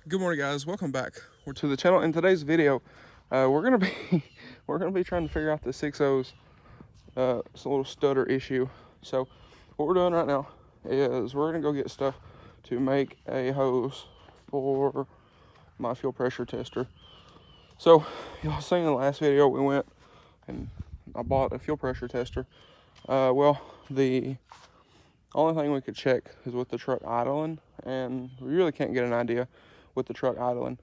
Good morning, guys. Welcome back to the channel. In today's video, we're gonna be trying to figure out the 6.0's it's a little stutter issue. So what we're doing right now is we're gonna go get stuff to make a hose for my fuel pressure tester. So y'all seen in the last video we went and I bought a fuel pressure tester. Well, the only thing we could check is with the truck idling, and we really can't get an idea with the truck idling.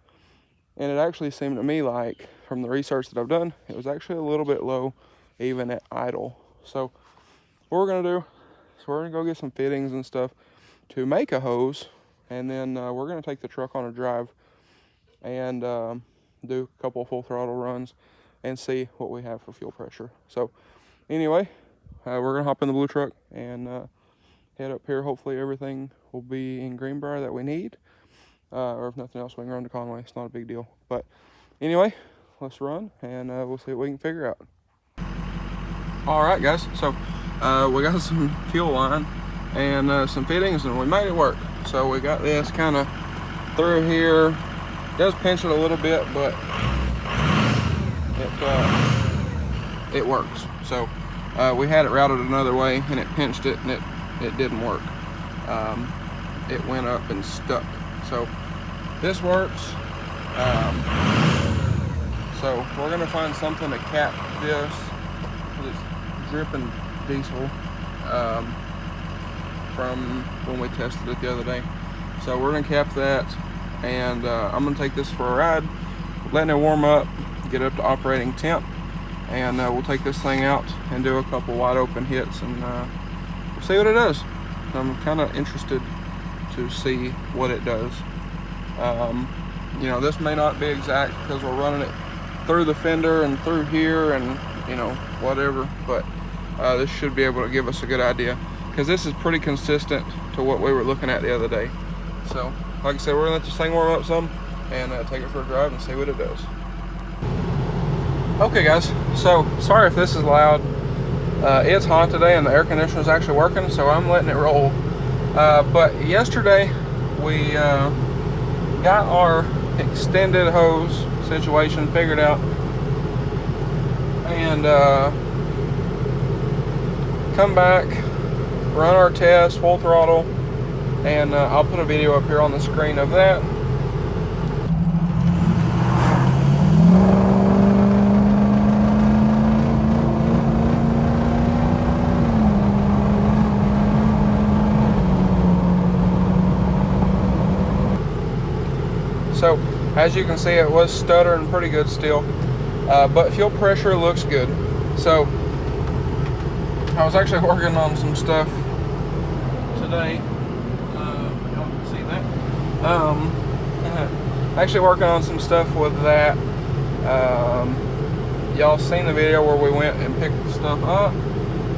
And it actually seemed to me like, from the research that I've done, it was actually a little bit low even at idle. So what we're gonna do is we're gonna go get some fittings and stuff to make a hose, and then we're gonna take the truck on a drive and do a couple of full throttle runs and see what we have for fuel pressure. So anyway, we're gonna hop in the blue truck and head up here. Hopefully everything will be in Greenbrier that we need. Or if nothing else, we can run to Conway. It's not a big deal. But anyway, let's run and we'll see what we can figure out. All right, guys. So we got some fuel line and some fittings, and we made it work. So we got this kind of through here. It does pinch it a little bit, but it works. So we had it routed another way, and it pinched it, and it didn't work. It went up and stuck. So this works. So we're gonna find something to cap this dripping diesel from when we tested it the other day. So we're gonna cap that, and I'm gonna take this for a ride, letting it warm up, get up to operating temp, and we'll take this thing out and do a couple wide open hits, and we'll see what it does. I'm kind of interested to see what it does. You know, this may not be exact because we're running it through the fender and through here and, you know, whatever, but this should be able to give us a good idea, because this is pretty consistent to what we were looking at the other day. So like I said, we're gonna let this thing warm up some and take it for a drive and see what it does. Okay, guys, so sorry if this is loud. It's hot today and the air conditioner is actually working, so I'm letting it roll. But yesterday we got our extended hose situation figured out, and come back, run our test full throttle, and I'll put a video up here on the screen of that. So as you can see, it was stuttering pretty good still, but fuel pressure looks good. So I was actually working on some stuff today. Y'all can see that. Actually working on some stuff with that. Y'all seen the video where we went and picked the stuff up,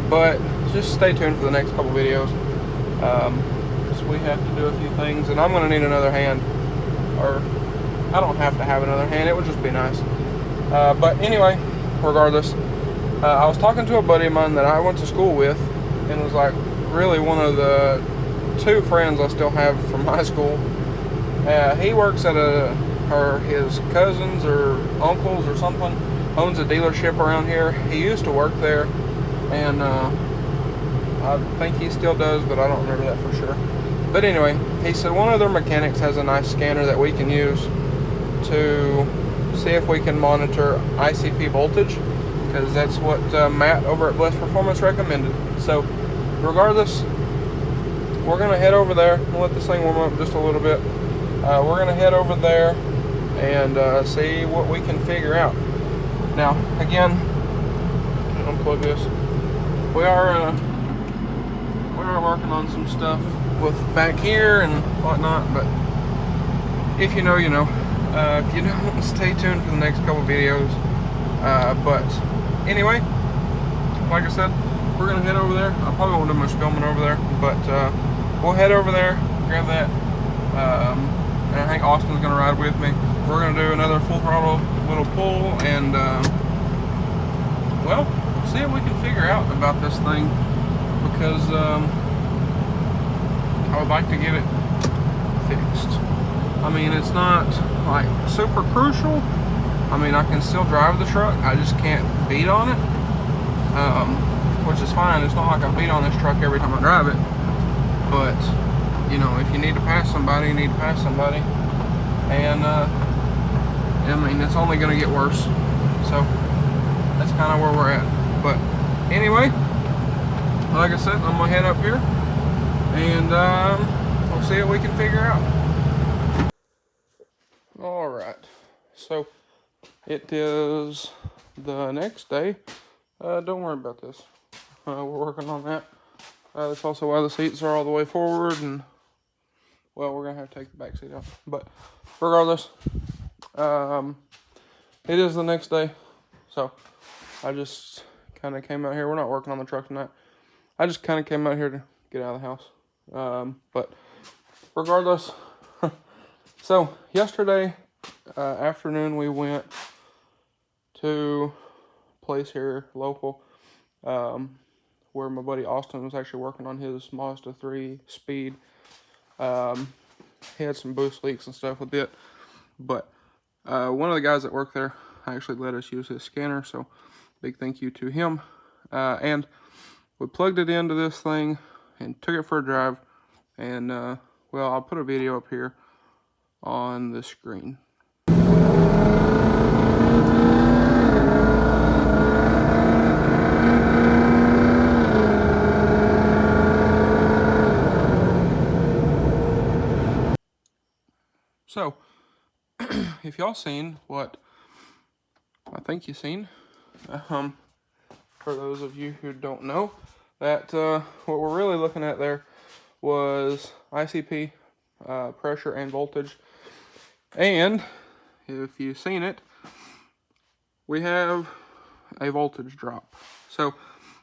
but just stay tuned for the next couple videos. So we have to do a few things, and I'm going to need another hand. Or I don't have to have another hand, it would just be nice. But anyway, regardless, I was talking to a buddy of mine that I went to school with, and was like really one of the two friends I still have from high school. He works at his cousins or uncles or something owns a dealership around here. He used to work there, and I think he still does, but I don't remember that for sure. But anyway, he said one of their mechanics has a nice scanner that we can use to see if we can monitor ICP voltage, because that's what Matt over at Blessed Performance recommended. So regardless, we're going to head over there and let this thing warm up just a little bit. We're going to head over there and see what we can figure out. Now, again, unplug this. We are working on some stuff with back here and whatnot, but if you know, you know. If you don't, stay tuned for the next couple videos. But anyway, like I said, we're gonna head over there. I probably won't do much filming over there, but we'll head over there, grab that, and I think Austin's gonna ride with me. We're gonna do another full throttle little pull, and well, see what we can figure out about this thing, because I would like to get it fixed. I mean, it's not like super crucial. I mean, I can still drive the truck. I just can't beat on it, which is fine. It's not like I beat on this truck every time I drive it. But, you know, if you need to pass somebody, you need to pass somebody. And, I mean, it's only going to get worse. So, that's kind of where we're at. But, anyway, like I said, I'm going to head up here. And, we'll see what we can figure out. Alright. So, it is the next day. Don't worry about this. We're working on that. That's also why the seats are all the way forward, and well, we're gonna have to take the back seat out. But regardless, it is the next day. So I just kind of came out here. We're not working on the truck tonight. I just kind of came out here to get out of the house. But regardless, so yesterday afternoon we went to a place here local, where my buddy Austin was actually working on his Mazda 3 Speed. He had some boost leaks and stuff with it, but one of the guys that worked there actually let us use his scanner, so big thank you to him. And we plugged it into this thing and took it for a drive, and well, I'll put a video up here on the screen. So, if y'all seen what I think you seen, for those of you who don't know, that what we're really looking at there was ICP, pressure and voltage. And if you've seen it, we have a voltage drop. So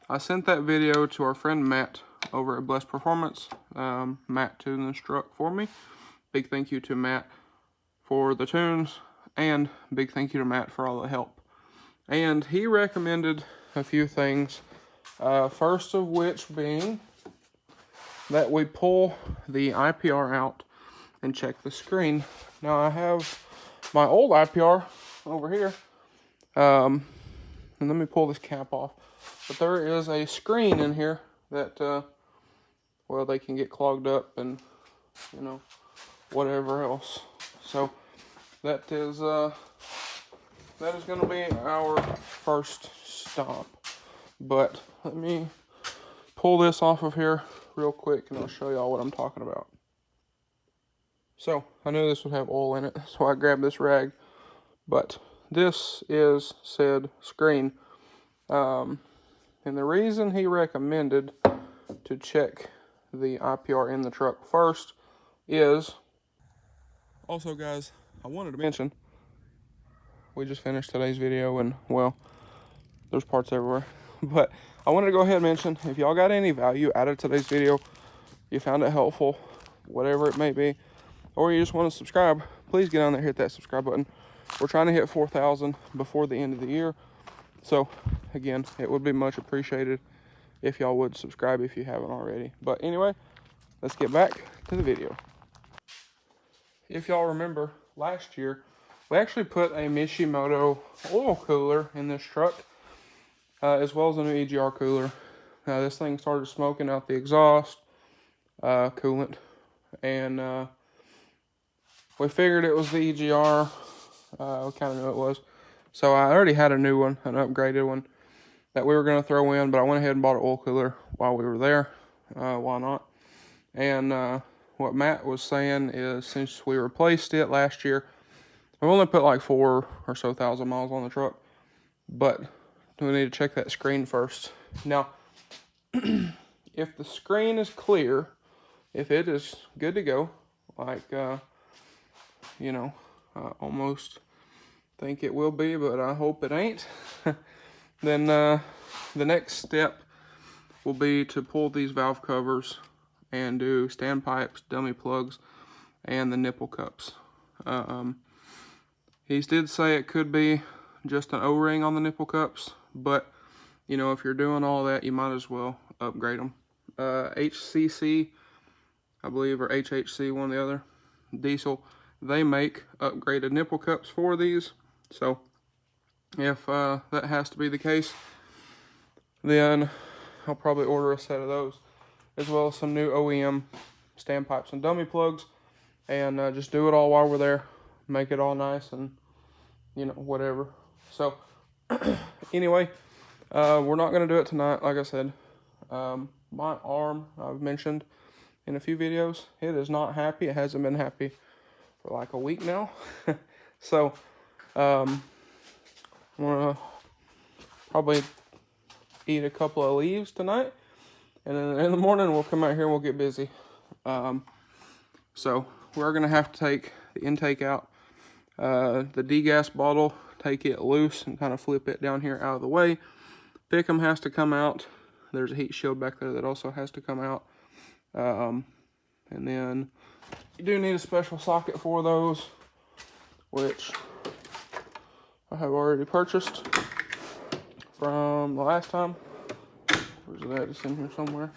I sent that video to our friend Matt over at Blessed Performance. Matt tuned this truck for me. Big thank you to Matt for the tunes, and big thank you to Matt for all the help. And he recommended a few things, first of which being that we pull the IPR out and check the screen. Now I have my old IPR over here, and let me pull this cap off. But there is a screen in here that, well, they can get clogged up and, you know, whatever else. So that is going to be our first stop. But let me pull this off of here real quick and I'll show y'all what I'm talking about. So I knew this would have oil in it, so I grabbed this rag. But this is said screen. And the reason he recommended to check the IPR in the truck first is, also guys, I wanted to mention, we just finished today's video and, well, there's parts everywhere. But I wanted to go ahead and mention, if y'all got any value out of today's video, you found it helpful, whatever it may be, or you just want to subscribe, please get on there, hit that subscribe button. We're trying to hit 4,000 before the end of the year. So, again, it would be much appreciated if y'all would subscribe if you haven't already. But anyway, let's get back to the video. If y'all remember, last year, we actually put a Mishimoto oil cooler in this truck, as well as a new EGR cooler. This thing started smoking out the exhaust coolant, and we figured it was the EGR. We kind of knew it was. So I already had a new one, an upgraded one, that we were going to throw in, but I went ahead and bought an oil cooler while we were there. Why not? And what Matt was saying is, since we replaced it last year, we've only put like 4,000 or so miles on the truck, but we need to check that screen first. Now, if the screen is clear, if it is good to go, like, you know, I almost think it will be, but I hope it ain't, then the next step will be to pull these valve covers and do standpipes, dummy plugs, and the nipple cups. He did say it could be just an O-ring on the nipple cups, but, you know, if you're doing all that, you might as well upgrade them. HCC, I believe, or HHC, one or the other, diesel, they make upgraded nipple cups for these. So if that has to be the case, then I'll probably order a set of those, as well as some new OEM standpipes and dummy plugs, and just do it all while we're there, make it all nice and, you know, whatever. So anyway, we're not going to do it tonight. Like I said, my arm, I've mentioned in a few videos, it is not happy. It hasn't been happy for like a week now. So I'm gonna probably eat a couple of leaves tonight, and then in the morning we'll come out here and we'll get busy. So we're gonna have to take the intake out, the degas bottle, take it loose and kind of flip it down here out of the way. Pick'em has to come out. There's a heat shield back there that also has to come out. And then you do need a special socket for those, which I have already purchased from the last time. Where's that? It's in here somewhere.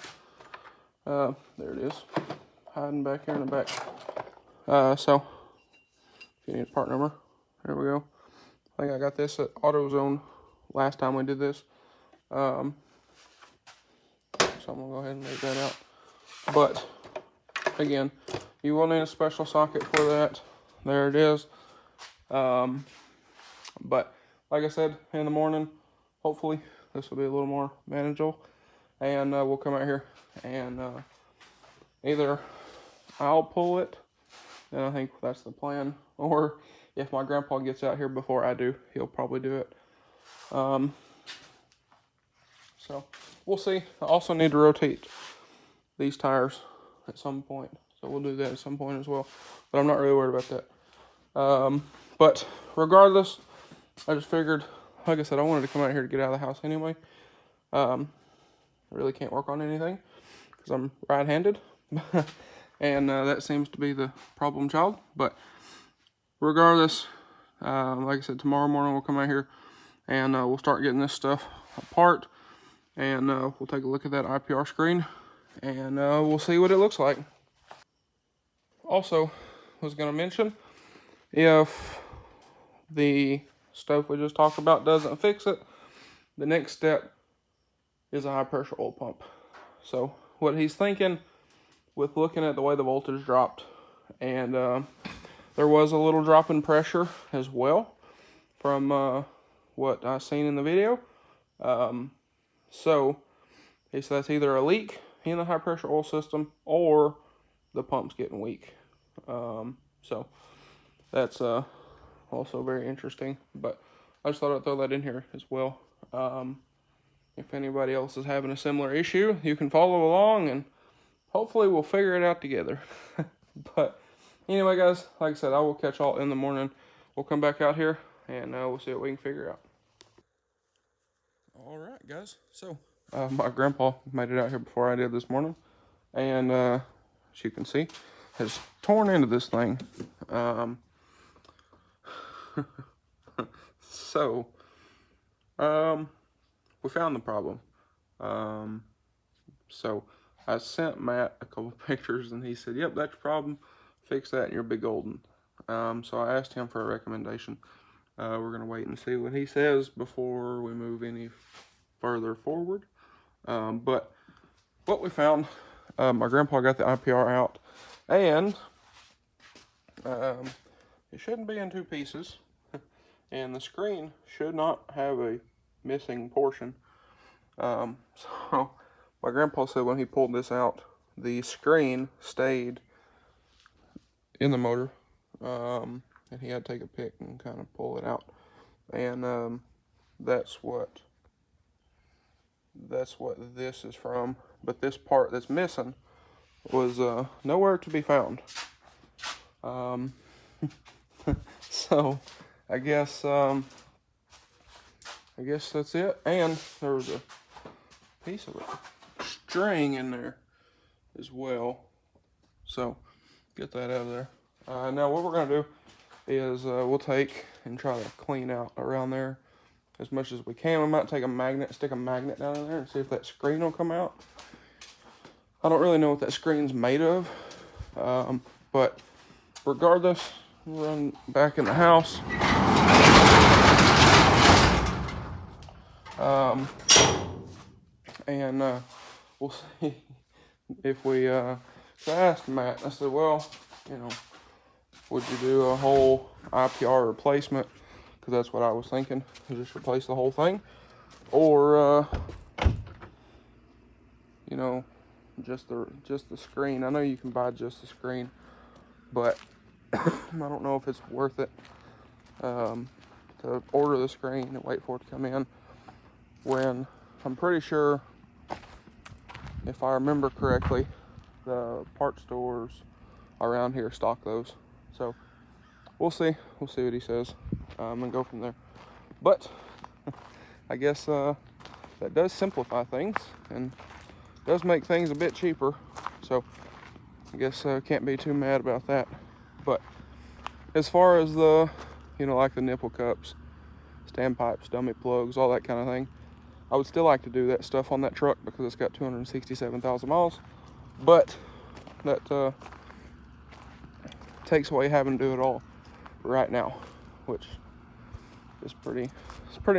There it is, hiding back here in the back. So if you need a part number, there we go. I think I got this at AutoZone last time we did this. So I'm gonna go ahead and leave that out. But again, you will need a special socket for that. There it is. But like I said, in the morning, hopefully this will be a little more manageable, and we'll come out here and either I'll pull it, and I think that's the plan, or if my grandpa gets out here before I do, he'll probably do it. So we'll see. I also need to rotate these tires at some point, so we'll do that at some point as well, but I'm not really worried about that. But regardless, I just figured, like I said, I wanted to come out here to get out of the house anyway. I really can't work on anything because I'm right-handed, and that seems to be the problem child. But regardless, like I said, tomorrow morning we'll come out here and we'll start getting this stuff apart, and we'll take a look at that IPR screen, and we'll see what it looks like. Also, was going to mention, if the stuff we just talked about doesn't fix it, the next step is a high pressure oil pump. So what he's thinking, with looking at the way the voltage dropped, and there was a little drop in pressure as well from what I seen in the video. So he says that's either a leak in the high pressure oil system or the pump's getting weak. So that's also very interesting, but I just thought I'd throw that in here as well. If anybody else is having a similar issue, you can follow along and hopefully we'll figure it out together. But anyway, guys, like I said, I will catch y'all in the morning. We'll come back out here and we'll see what we can figure out. All right, guys. So my grandpa made it out here before I did this morning, and as you can see, has torn into this thing. So we found the problem. So I sent Matt a couple pictures, and he said, "Yep, that's your problem. Fix that, and you're big golden." So I asked him for a recommendation. We're gonna wait and see what he says before we move any further forward. But what we found, my grandpa got the IPR out, and it shouldn't be in two pieces, and the screen should not have a missing portion. So my grandpa said when he pulled this out, the screen stayed in the motor, and he had to take a pick and kind of pull it out, and that's what this is from. But this part that's missing was nowhere to be found. So I guess that's it. And there was a piece of a string in there as well, so get that out of there. Now what we're gonna do is we'll take and try to clean out around there as much as we can. We might take a magnet, stick a magnet down in there and see if that screen will come out. I don't really know what that screen's made of, but regardless, run back in the house. And we'll see if we, so I asked Matt, I said, well, you know, would you do a whole IPR replacement? Because that's what I was thinking, just replace the whole thing. Or, you know, just the screen. I know you can buy just the screen, but I don't know if it's worth it to order the screen and wait for it to come in, when I'm pretty sure, if I remember correctly, the part stores around here stock those. So we'll see what he says, and go from there. But I guess that does simplify things and does make things a bit cheaper. So I guess can't be too mad about that. But as far as the, you know, like the nipple cups, standpipes, dummy plugs, all that kind of thing, I would still like to do that stuff on that truck because it's got 267,000 miles. But that takes away having to do it all right now, which is pretty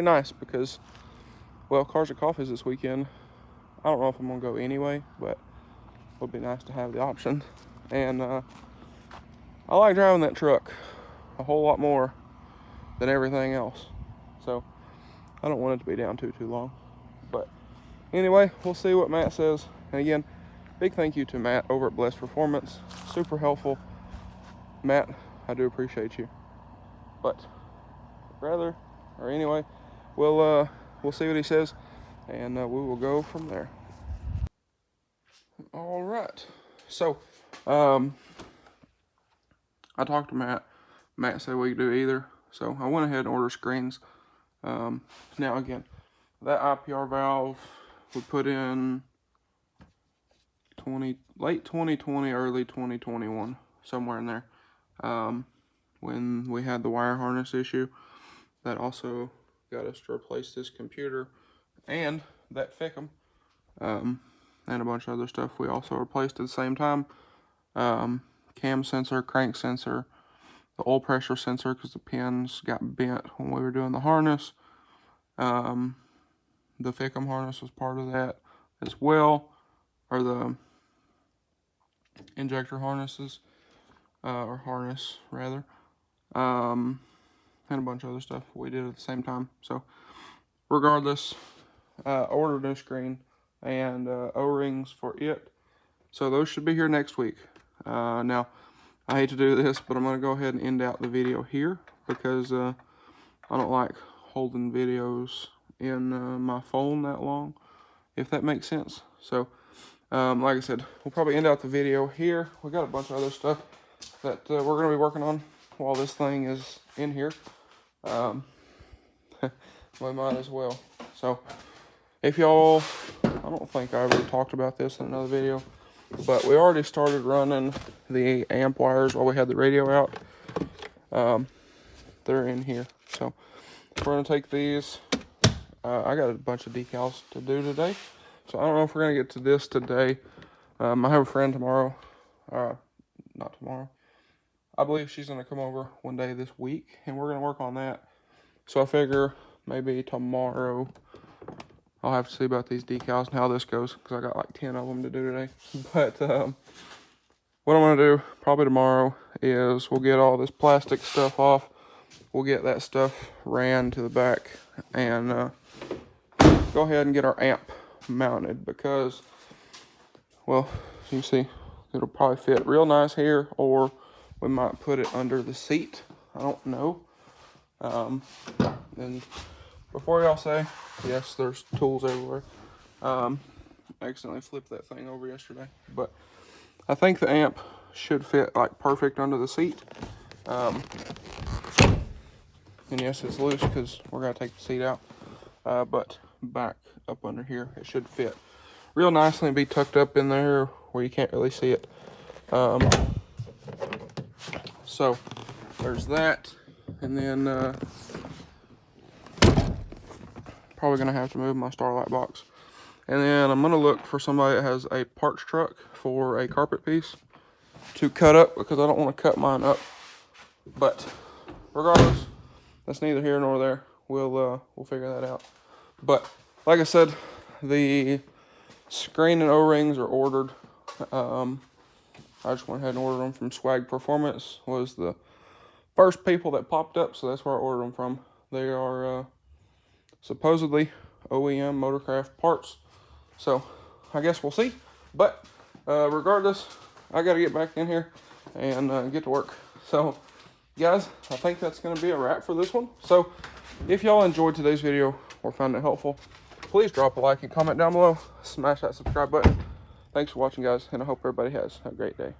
nice because, well, Cars and Coffees this weekend. I don't know if I'm gonna go anyway, but it would be nice to have the option. And I like driving that truck a whole lot more than everything else, so I don't want it to be down too long. But anyway, we'll see what Matt says. And again, big thank you to Matt over at Blessed Performance. Super helpful. Matt, I do appreciate you. But anyway, we'll see what he says, and we will go from there. All right. So, I talked to Matt. Matt said we could do either. So I went ahead and ordered screens. Now again, that IPR valve we put in late 2020, early 2021, somewhere in there. When we had the wire harness issue, that also got us to replace this computer and that FICM, and a bunch of other stuff we also replaced at the same time. Cam sensor, crank sensor, the oil pressure sensor because the pins got bent when we were doing the harness. The FICM harness was part of that as well, or the injector harnesses, or harness rather, and a bunch of other stuff we did at the same time. So regardless, ordered a new screen and O-rings for it. So those should be here next week. Now, I hate to do this, but I'm going to go ahead and end out the video here because I don't like holding videos in my phone that long, if that makes sense. So, like I said, we'll probably end out the video here. We got a bunch of other stuff that we're going to be working on while this thing is in here. We might as well. So, if y'all, I don't think I ever talked about this in another video, but we already started running the amp wires while we had the radio out. They're in here. So we're going to take these. I got a bunch of decals to do today. So I don't know if we're going to get to this today. I have a friend tomorrow. Not tomorrow. I believe she's going to come over one day this week, and we're going to work on that. So I figure maybe tomorrow I'll have to see about these decals and how this goes, because I got like 10 of them to do today. But what I'm going to do probably tomorrow is we'll get all this plastic stuff off. We'll get that stuff ran to the back and go ahead and get our amp mounted, because, well, you see, it'll probably fit real nice here, or we might put it under the seat. I don't know. And before y'all say, yes, there's tools everywhere. I accidentally flipped that thing over yesterday, but I think the amp should fit like perfect under the seat. And yes, it's loose because we're gonna take the seat out. But back up under here, it should fit real nicely and be tucked up in there where you can't really see it. So there's that, and then probably gonna have to move my Starlight box, and then I'm gonna look for somebody that has a parts truck for a carpet piece to cut up, because I don't want to cut mine up But regardless, that's neither here nor there. We'll figure that out. But like I said, the screen and O-rings are ordered. I just went ahead and ordered them from Swag Performance. Was the first people that popped up, so that's where I ordered them from. They are supposedly OEM Motorcraft parts, so I guess we'll see. But regardless, I got to get back in here and get to work. So guys, I think that's going to be a wrap for this one. So if y'all enjoyed today's video or found it helpful, please drop a like and comment down below. Smash that subscribe button. Thanks for watching, guys, and I hope everybody has a great day.